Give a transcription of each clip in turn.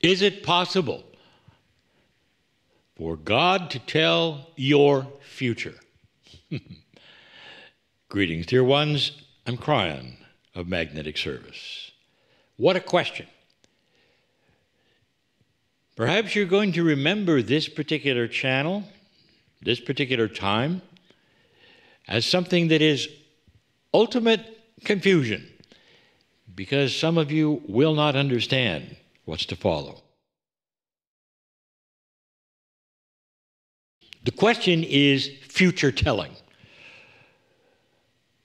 Is it possible for God to tell your future? Greetings, dear ones. I'm Kryon of Magnetic Service. What a question. Perhaps you're going to remember this particular channel, this particular time, as something that is ultimate confusion, because some of you will not understand what's to follow. The question is future telling.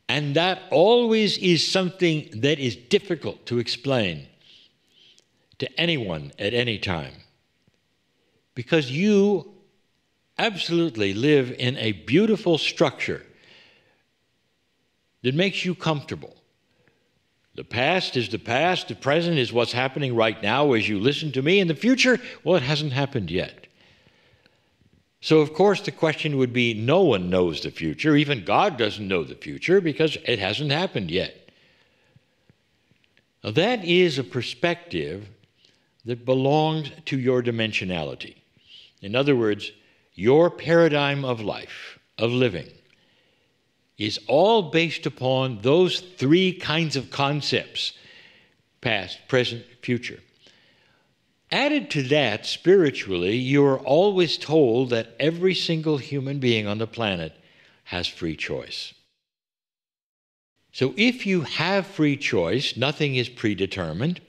And that always is something that is difficult to explain to anyone at any time, because you absolutely live in a beautiful structure that makes you comfortable. The past is the past, the present is what's happening right now as you listen to me, and the future, well, it hasn't happened yet. So, of course, the question would be, no one knows the future. Even God doesn't know the future because it hasn't happened yet. Now, that is a perspective that belongs to your dimensionality. In other words, your paradigm of life, of living, is all based upon those three kinds of concepts: past, present, future. Added to that, spiritually, you are always told that every single human being on the planet has free choice. So if you have free choice, nothing is predetermined.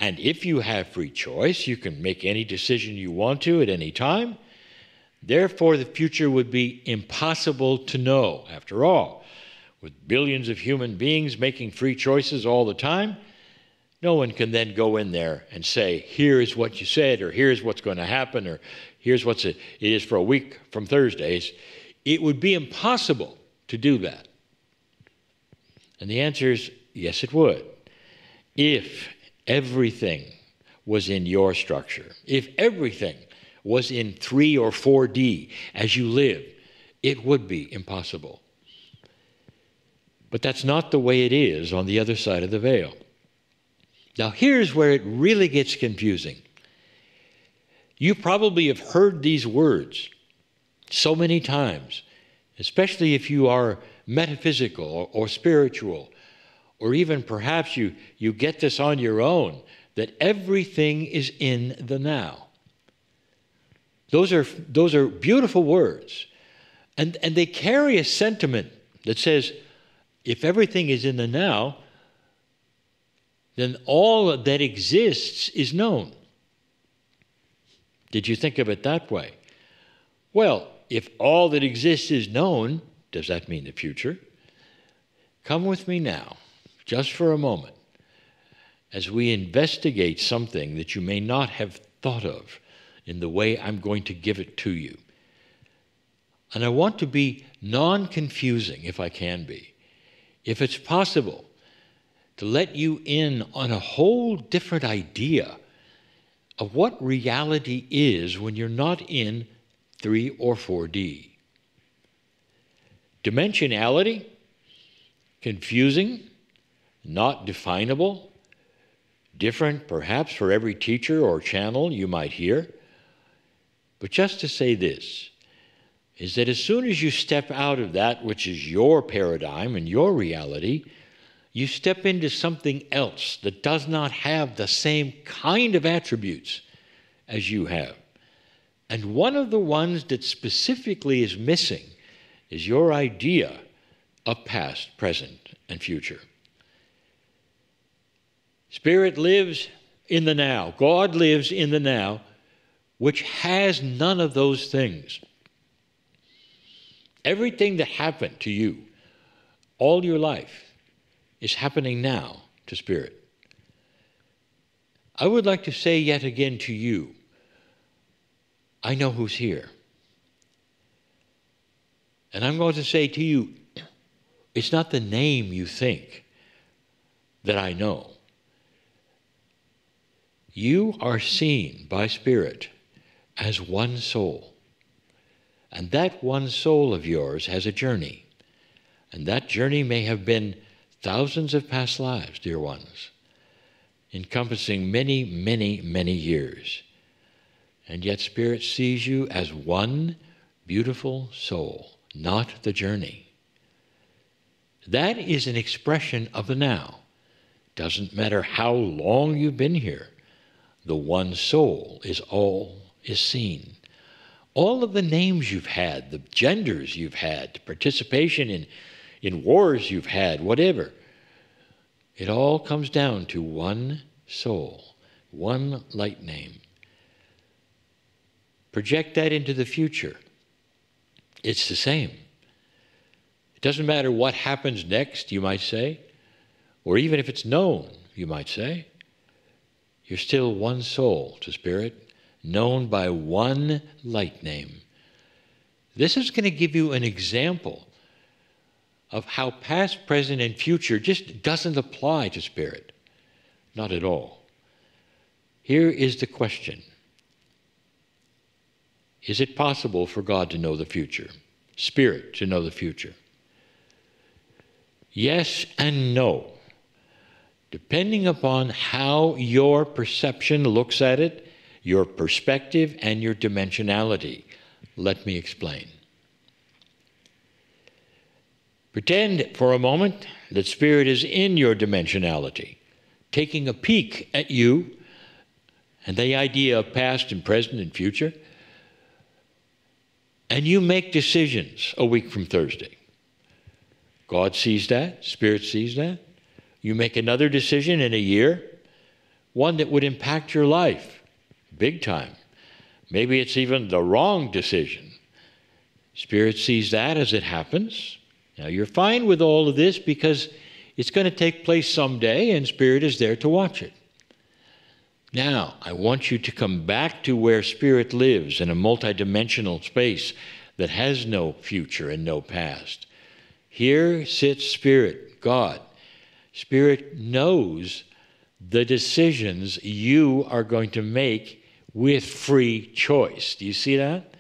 And if you have free choice, you can make any decision you want to at any time. Therefore, the future would be impossible to know. After all, with billions of human beings making free choices all the time, no one can then go in there and say, here's what you said, or here's what's going to happen, or here's what it is for a week from Thursdays. It would be impossible to do that. And the answer is, yes, it would. If everything was in your structure, if everything was in 3 or 4D as you live, it would be impossible. But that's not the way it is on the other side of the veil. Now, here's where it really gets confusing. You probably have heard these words so many times, especially if you are metaphysical or spiritual, or even perhaps you get this on your own, that everything is in the now. Those are beautiful words, and they carry a sentiment that says, if everything is in the now, then all that exists is known. Did you think of it that way? Well, if all that exists is known, does that mean the future? Come with me now, just for a moment, as we investigate something that you may not have thought of in the way I'm going to give it to you. And I want to be non-confusing, if I can be. If it's possible, to let you in on a whole different idea of what reality is when you're not in 3 or 4D. Dimensionality, confusing, not definable, different perhaps for every teacher or channel you might hear. But just to say this, is that as soon as you step out of that which is your paradigm and your reality, you step into something else that does not have the same kind of attributes as you have. And one of the ones that specifically is missing is your idea of past, present, and future. Spirit lives in the now. God lives in the now, which has none of those things. Everything that happened to you all your life is happening now to Spirit. I would like to say yet again to you, I know who's here. And I'm going to say to you, it's not the name you think that I know. You are seen by Spirit as one soul. And that one soul of yours has a journey. And that journey may have been thousands of past lives, dear ones. encompassing many, many, many years. And yet Spirit sees you as one beautiful soul, not the journey. That is an expression of the now. Doesn't matter how long you've been here. The one soul is all is seen. All of the names you've had, the genders you've had, the participation in wars you've had, whatever, it all comes down to one soul, one light name. Project that into the future. It's the same. It doesn't matter what happens next, you might say, or even if it's known, you might say. You're still one soul to Spirit, known by one light name. This is going to give you an example of how past, present, and future just doesn't apply to Spirit. Not at all. Here is the question. Is it possible for God to know the future? Spirit to know the future? Yes and no. Depending upon how your perception looks at it, your perspective, and your dimensionality. Let me explain. Pretend for a moment that Spirit is in your dimensionality, taking a peek at you and the idea of past and present and future, and you make decisions a week from Thursday. God sees that, Spirit sees that. You make another decision in a year, one that would impact your life big time. Maybe it's even the wrong decision. Spirit sees that as it happens. Now you're fine with all of this because it's going to take place someday and Spirit is there to watch it. Now, I want you to come back to where Spirit lives in a multidimensional space that has no future and no past. Here sits Spirit, God. Spirit knows the decisions you are going to make with free choice. Do you see that?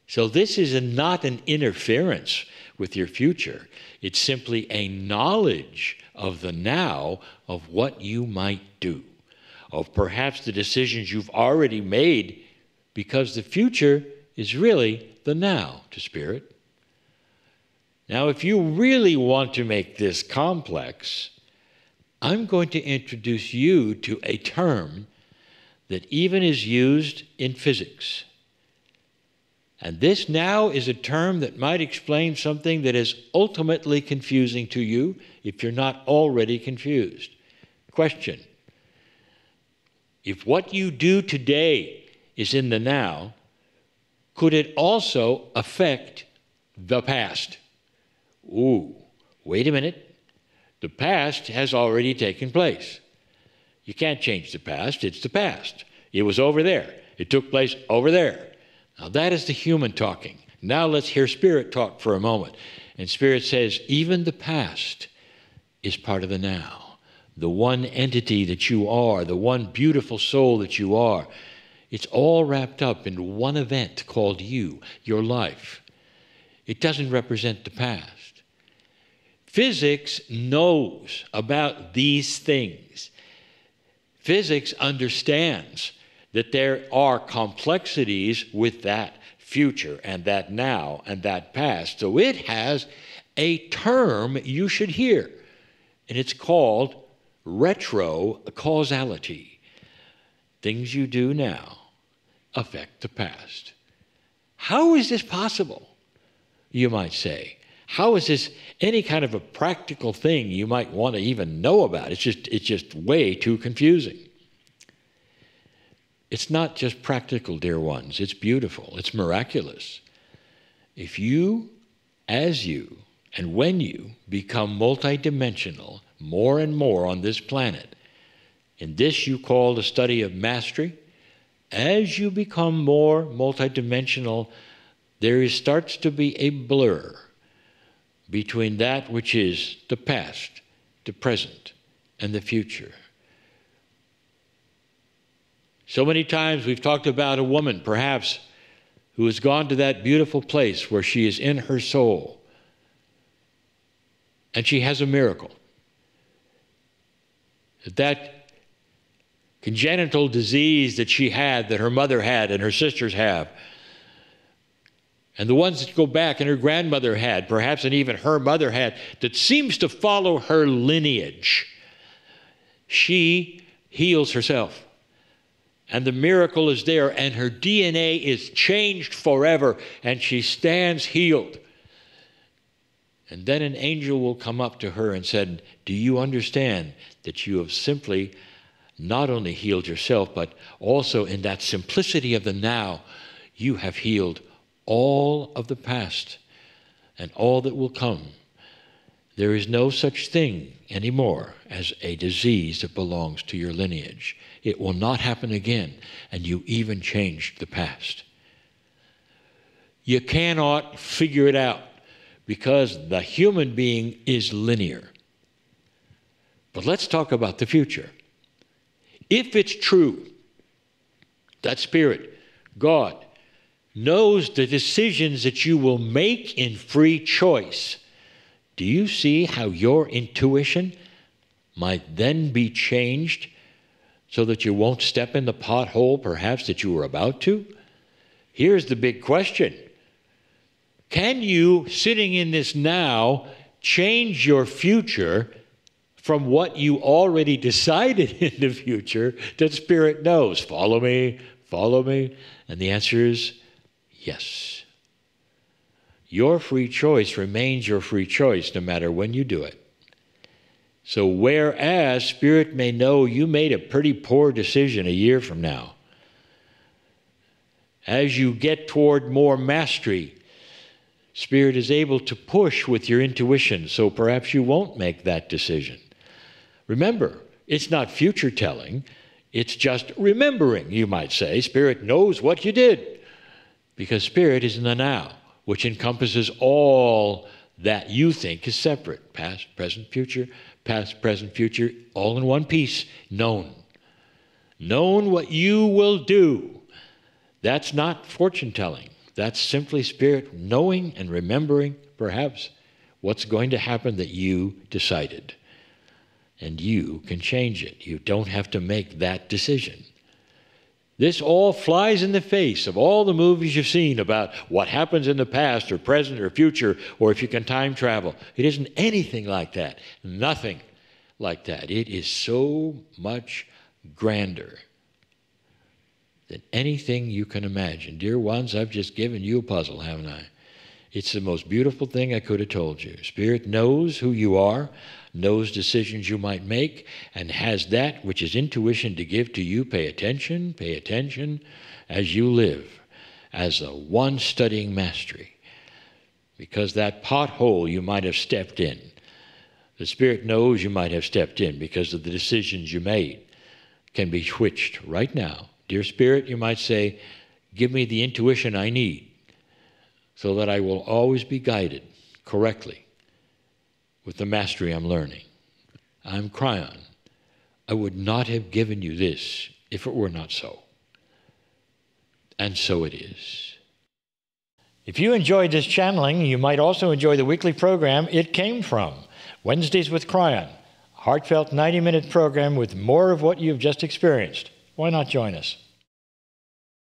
So this is not an interference with your future. It's simply a knowledge of the now of what you might do, of perhaps the decisions you've already made, because the future is really the now to Spirit. Now, if you really want to make this complex, I'm going to introduce you to a term that even is used in physics. And this now is a term that might explain something that is ultimately confusing to you if you're not already confused. Question: if what you do today is in the now, could it also affect the past? Ooh, wait a minute. The past has already taken place. You can't change the past. It's the past. It was over there. It took place over there. Now that is the human talking. Now let's hear Spirit talk for a moment. And Spirit says, even the past is part of the now. The one entity that you are, the one beautiful soul that you are, it's all wrapped up in one event called you, your life. It doesn't represent the past. Physics knows about these things. Physics understands that there are complexities with that future and that now and that past. So it has a term you should hear, and it's called retrocausality. Things you do now affect the past. How is this possible, you might say? How is this any kind of a practical thing you might want to even know about? It's just way too confusing. It's not just practical, dear ones. It's beautiful. It's miraculous. If you, as you, and when you become multidimensional more and more on this planet, in this you call the study of mastery, as you become more multidimensional, there starts to be a blur between that which is the past, the present, and the future. So many times we've talked about a woman, perhaps, who has gone to that beautiful place where she is in her soul, and she has a miracle. That congenital disease that she had, that her mother had, and her sisters have, and the ones that go back and her grandmother had, perhaps, and even her mother had, that seems to follow her lineage, she heals herself. And the miracle is there, and her DNA is changed forever, and she stands healed. And then an angel will come up to her and said, do you understand that you have simply not only healed yourself, but also in that simplicity of the now, you have healed all of the past and all that will come. There is no such thing anymore as a disease that belongs to your lineage. It will not happen again, and you even changed the past. You cannot figure it out because the human being is linear. But let's talk about the future. If it's true that Spirit, God, knows the decisions that you will make in free choice, do you see how your intuition might then be changed so that you won't step in the pothole perhaps that you were about to? Here's the big question. Can you, sitting in this now, change your future from what you already decided in the future that Spirit knows? Follow me, follow me. And the answer is yes. Your free choice remains your free choice no matter when you do it. So whereas Spirit may know you made a pretty poor decision a year from now, as you get toward more mastery, Spirit is able to push with your intuition, so perhaps you won't make that decision. Remember, it's not future telling, it's just remembering, you might say. Spirit knows what you did, because Spirit is in the now, which encompasses all that you think is separate. Past, present, future, all in one piece, known. Known what you will do. That's not fortune telling. That's simply Spirit knowing and remembering, perhaps, what's going to happen that you decided. And you can change it. You don't have to make that decision. This all flies in the face of all the movies you've seen about what happens in the past or present or future, or if you can time travel. It isn't anything like that. Nothing like that. It is so much grander than anything you can imagine. Dear ones, I've just given you a puzzle, haven't I? It's the most beautiful thing I could have told you. Spirit knows who you are, knows decisions you might make, and has that which is intuition to give to you. Pay attention as you live, as the one studying mastery. Because that pothole you might have stepped in, the Spirit knows you might have stepped in because of the decisions you made, can be switched right now. Dear Spirit, you might say, give me the intuition I need so that I will always be guided correctly with the mastery I'm learning. I'm Kryon. I would not have given you this if it were not so. And so it is. If you enjoyed this channeling, you might also enjoy the weekly program It Came From, Wednesdays with Kryon, a heartfelt 90-minute program with more of what you've just experienced. Why not join us?